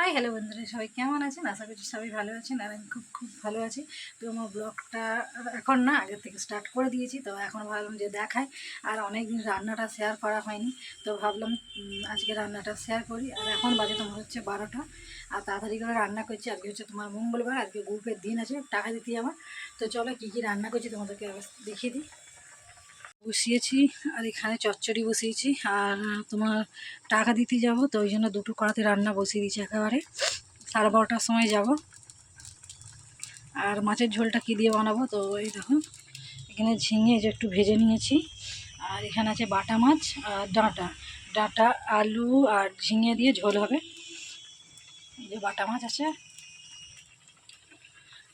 Hi hello বন্ধুরা, সবাই কেমন আছেন? আশা করছি সবাই ভালো আছেন। আর আমি খুব খুব ভালো আছি। তো আমার ব্লগটা এখন না আগের থেকে স্টার্ট করে দিয়েছি, তো এখন ভাবলাম যে দেখাই। আর অনেক দিন রান্নাটা শেয়ার করা হয়নি, তো ভাবলাম আজকে রান্নাটা শেয়ার করি। আর এখন বাজে তোমার হচ্ছে 12টা, আর তাড়াতাড়ি করে রান্না করছি। আজকে হচ্ছে তোমার মঙ্গলবার, আজকে গ্রুপের দিন আছে টাকা দিতে যাওয়ার। তো চলো কী কী রান্না করছি তোমাদেরকে দেখিয়ে দিই। বসিয়েছি আর এখানে চচ্চড়ি বসিয়েছি, আর তোমার টাকা দিতে যাব, তো ওই জন্য দুটো কড়াতে রান্না বসিয়ে দিয়েছি একেবারে। 12:30টার সময় যাব। আর মাছের ঝোলটা কী দিয়ে বানাবো, তো এই দেখো এখানে ঝিঙে যে একটু ভেজে নিয়েছি, আর এখানে আছে বাটা মাছ আর ডাঁটা ডাঁটা আলু আর ঝিঙে দিয়ে ঝোল হবে। এই যে বাটা মাছ আছে,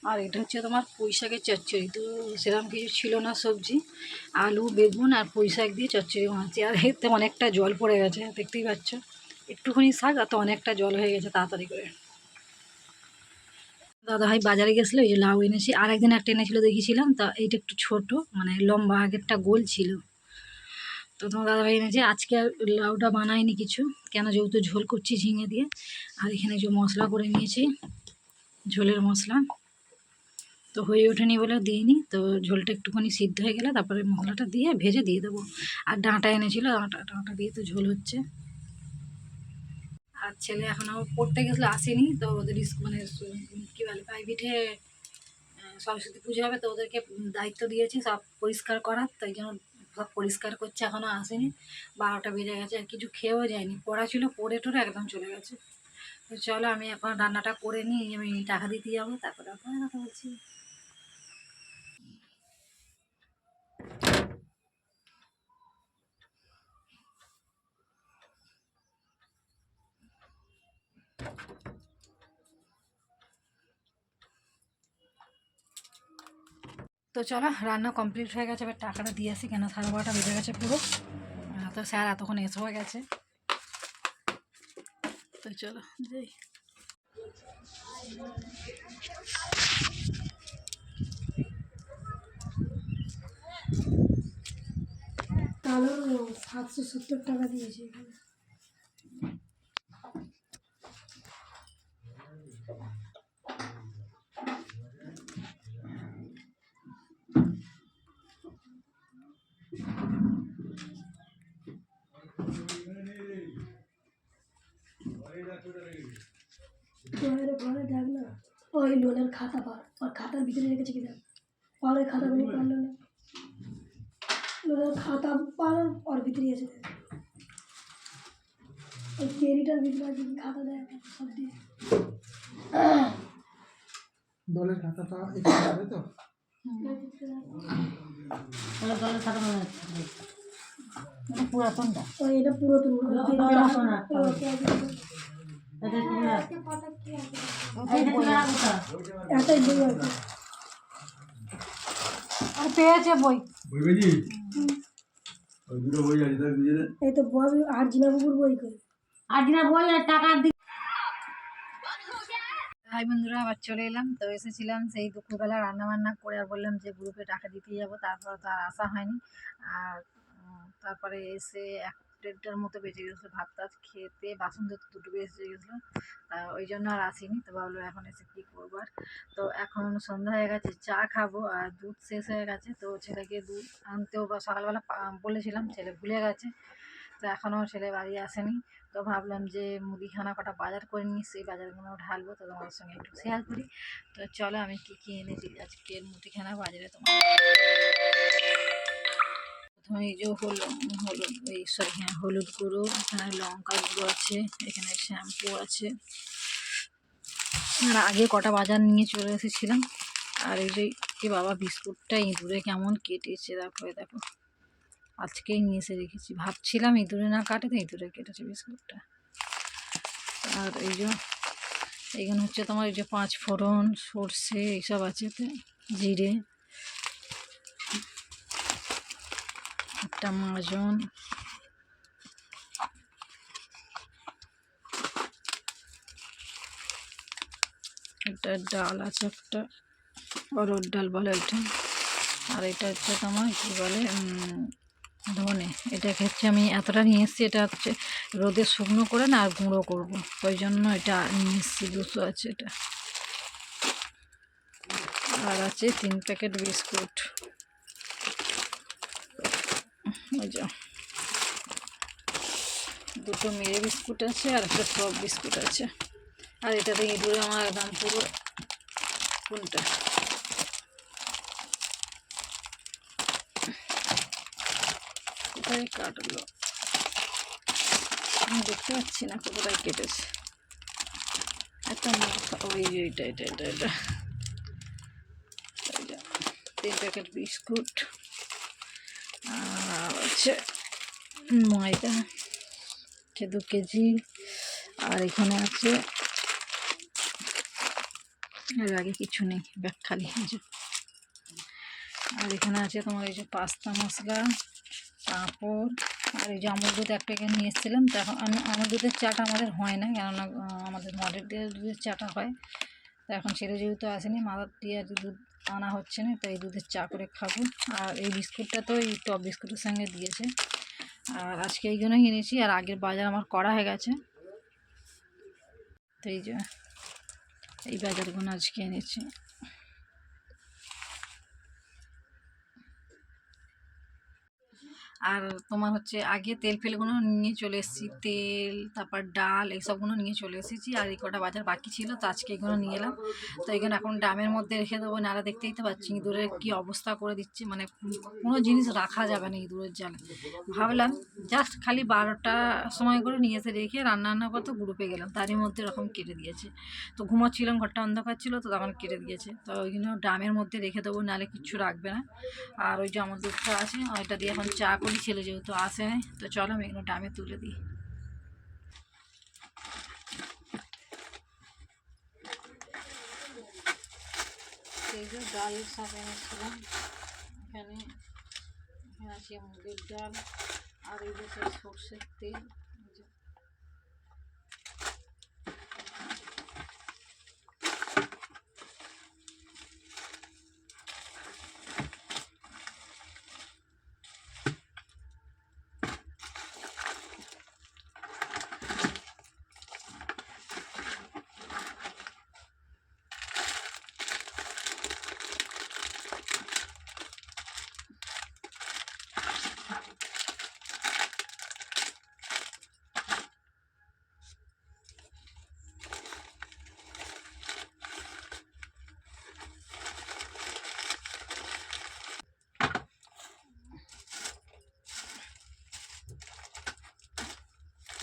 আর এটা হচ্ছে তোমার পুঁই শাকের চচ্চড়ি। তো সেরকম কিছু ছিল না সবজি, আলু বেগুন আর পুঁই শাক দিয়ে চচ্চড়ি বানাচ্ছি। আর এতে অনেকটা জল পড়ে গেছে, দেখতেই পাচ্ছ। একটুখানি শাক আর তো অনেকটা জল হয়ে গেছে তাড়াতাড়ি করে। দাদাভাই বাজারে গেছিলো, এই যে লাউ এনেছি। আর একদিন একটা এনেছিল দেখিয়েছিলাম, তা এইটা একটু ছোট, মানে লম্বা, আগেরটা গোল ছিল। তো তোমার দাদাভাই এনেছে। আজকে আর লাউটা বানাইনি কিছু, কেন যেহেতু ঝোল করছি ঝিঙে দিয়ে। আর এখানে যে মশলা করে নিয়েছি, ঝোলের মশলা তো হয়ে ওঠেনি বলে দিইনি। তো ঝোলটা একটুখানি সিদ্ধ হয়ে গেলে তারপরে মশলাটা দিয়ে ভেজে দিয়ে দেবো। আর ডাঁটা এনেছিল, ডাঁটা দিয়ে তো ঝোল হচ্ছে। আর ছেলে এখনও পড়তে গেছিলো, আসেনি। তো ওদের মানে কী বলে প্রাইভেটে সরস্বতী পুজো হবে, তো ওদেরকে দায়িত্ব দিয়েছি সব পরিষ্কার করার, তাই জন্য সব পরিষ্কার করছে, এখনও আসেনি। 12টা বেজে গেছে, আর কিছু খেয়েও যায়নি। পড়া ছিল, পড়ে টরে একদম চলে গেছে। তো চলো আমি এখন রান্নাটা করে নিই, আমি টাকা দিতে যাবো, তারপরে আপনার কথা বলছি। তো চলো রান্না কমপ্লিট হয়ে গেছে, এবার টাকাটা দিয়ে আসি, কেন 12:30 বেজে গেছে পুরো। তো স্যার এতক্ষণ এসে হয়ে গেছে। তো চলো যাই। তাহলে 770 টাকা দিয়েছি এখানে। ঘরে দেখ না, ওই লোনের খাতা পার, ওর খাতার ভিতরে রেখেছে কি দেখ, পরে খাতাগুলো পারলো না, লোনের খাতা পার ওর ভিতরে আছে। ওই কেরিটার ভিতরে আছে, খাতা দেয় সব দিয়ে। দলের খাতাটা এখানে যাবে তো, দলের খাতা মনে হচ্ছে পুরাতনটা, ওই এটা পুরাতন। পেয়েছে বই, এই তো বই আর্জিনা বাবুর বই করে, আর্জিনা বই আর টাকা দি। হাই বন্ধুরা, আবার চলে এলাম। তো এসেছিলাম সেই দুপুরবেলা রান্না বান্না করে, আর বললাম যে গ্রুপে টাকা দিতে যাবো, তারপর তো আর আসা হয়নি। আর তারপরে এসে 1-1:30টার মতো বেজে গেছিলো, ভাত টাত খেতে বাসন ধরতে 2টো বেজে গেছিলো। তা ওই জন্য আর আসিনি। তো ভাবলো এখন এসে কী করবো আর। তো এখন সন্ধ্যা হয়ে গেছে, চা খাবো, আর দুধ শেষ হয়ে গেছে। তো ছেলেকে দুধ আনতেও বা সকালবেলা বলেছিলাম, ছেলে ভুলে গেছে। তো এখনও ছেলে বাড়ি আসেনি। তো ভাবলাম যে মুদিখানা কটা বাজার করে নিই, সেই বাজারগুলো ঢালবো, তো তোমার সঙ্গে একটু শেয়ার করি। তো চলো আমি কী কী এনেছি আজকের মুদিখানা বাজারে। তোমার প্রথমে এই যে হলুদ এই সরি হ্যাঁ হলুদ গুঁড়ো, এখানে লঙ্কা গুঁড়ো আছে, এখানে শ্যাম্পু আছে। আর আগে কটা বাজার নিয়ে চলে এসেছিলাম। আর এই যে কি বাবা, বিস্কুটটা ইঁদুরে কেমন কেটেছে, দেখো দেখো, আজকেই নিয়ে এসে রেখেছি। ভাবছিলাম ইঁদুরে না কাটে, তো ইঁদুরে কেটেছে বিস্কুটটা। আর এই যে এইখানে হচ্ছে তোমার এই যে 5 ফোড়ন, সর্ষে এইসব আছে, জিরে, একটা মাজন, একটা ডাল আছে, একটা অরহর ডাল বলে এটা। আর এটা হচ্ছে তোমার কী বলে ধনে এটাকে হচ্ছে আমি এতটা নিয়ে এসেছি, এটা হচ্ছে রোদে শুকনো করে না আর গুঁড়ো করব, ওই জন্য এটা নিয়ে এসেছি। 200 আছে এটা। আর আছে 3 প্যাকেট বিস্কুট, ওই যে 2টো মেরে বিস্কুট আছে আর একটা টপ বিস্কুট আছে। আর এটাতে ইঁদুরে আমার একদম পুরো কোনটা কোথায় কাটলো আমি দেখতে পাচ্ছি না, কোথায় কেটেছে। একটা মাথা, ওই যে এটা এটা এটা এটা 3 প্যাকেট বিস্কুট আর হচ্ছে ময়দা হচ্ছে 2 কেজি। আর এখানে আছে, এর আগে কিছু নেই, ব্যাগ খালি। আর এখানে আছে তোমার এই যে পাস্তা মশলা, পাঁপড়, আর এই যে আমুল দুধ একটা এখানে নিয়ে এসেছিলাম। তো এখন আমুল দুধের চাটা আমাদের হয় না, কেননা আমাদের মডেল দুধের চাটা হয়। তো এখন সেটা যেহেতু আসেনি, মাদার দিয়ে দুধ আনা হচ্ছে না, তো এই দুধের চা করে খাবো। আর এই বিস্কুটটা তো এই টপ বিস্কুটের সঙ্গে দিয়েছে। আর আজকে এইগুলোই এনেছি, আর আগের বাজার আমার করা হয়ে গেছে। তো এই যে এই বাজারগুলো আজকে এনেছি। আর তোমার হচ্ছে আগে তেল ফেলগুলো নিয়ে চলে এসেছি, তেল তারপর ডাল এইসবগুলো নিয়ে চলে এসেছি। আর এই কটা বাজার বাকি ছিল, তো আজকে এগুলো নিয়ে এলাম। তো এখানে এখন ড্রামের মধ্যে রেখে দেবো, নাহলে দেখতেই তো পাচ্ছি ইঁদুরের কী অবস্থা করে দিচ্ছে, মানে কোনো জিনিস রাখা যাবে না ইঁদুরের জ্বালা। ভাবলাম জাস্ট খালি 12টা সময় করে নিয়ে এসে রেখে রান্না করতে গ্রুপে গেলাম, তারই মধ্যে এরকম কেটে দিয়েছে। তো ঘুমোচ্ছিলাম, ঘরটা অন্ধকার ছিল, তো তখন কেটে দিয়েছে। তো ওইগুলো ড্রামের মধ্যে রেখে দেবো, নাহলে কিচ্ছু রাখবে না। আর ওই যে আমার দুধটা আছে, ওইটা দিয়ে এখন চা করি। ছেলে যেহেতু আসে নাই, তো চলো আমি এগুলো ড্রামে তুলে দিই। এই যে ডালের শাক এনেছিলাম, এখানে এখানে আছে মুগের ডাল, আর এই যে সর্ষের তেল।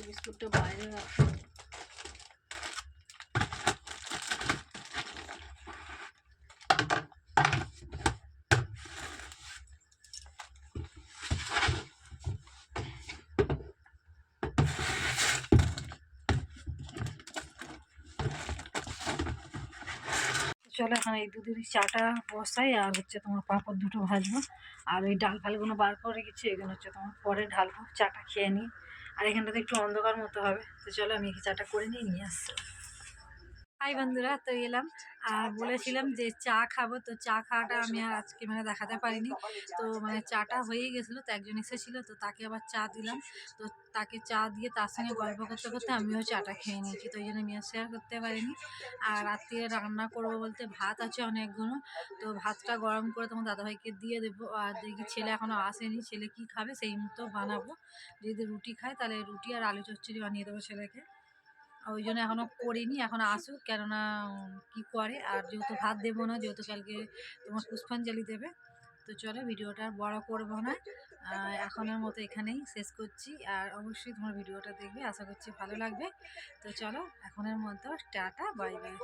বিস্কুটটা বাইরে রাখো। চলো এখন এই দুধের চাটা বসাই, আর হচ্ছে তোমার পাঁপড় 2টো ভাজবো। আর ওই ডাল ফালগুলো বার করে রেখেছি, এগুলো হচ্ছে তোমার পরে ঢালবো, চাটা খেয়ে নিই। আর এখানটাতে একটু অন্ধকার মতো হবে, তো চলো আমি চাটা করে নিয়ে আসছি। হাই বন্ধুরা, তো এলাম। আর বলেছিলাম যে চা খাবো, তো চা খাওয়াটা আমি আর আজকে মানে দেখাতে পারিনি। তো মানে চাটা হয়েই গেছিলো, তো একজন এসেছিলো, তো তাকে আবার চা দিলাম। তো তাকে চা দিয়ে তার সঙ্গে গল্প করতে করতে আমিও চাটা খেয়ে নিয়েছি, তো ওই জন্য আমি আর শেয়ার করতে পারিনি। আর রাত্রে রান্না করবো বলতে ভাত আছে অনেকগুলো, তো ভাতটা গরম করে তোমার দাদাভাইকে দিয়ে দেবো। আর দেখি ছেলে এখনও আসেনি, ছেলে কি খাবে সেই মতো বানাবো। যদি রুটি খায় তাহলে রুটি আর আলু চচ্চড়ি বানিয়ে দেবো ছেলেকে। ওই জন্য এখনও করিনি, এখন আসুক, কেননা কি করে। আর যেহেতু ভাত দেবো না, যেহেতু কালকে তোমার পুষ্পাঞ্জলি দেবে, তো চলো ভিডিওটা আর বড় করবো না। এখনের মতো এখানেই শেষ করছি। আর অবশ্যই তোমার ভিডিওটা দেখবে, আশা করছি ভালো লাগবে। তো চলো এখনের মতো টাটা, বাই বাই।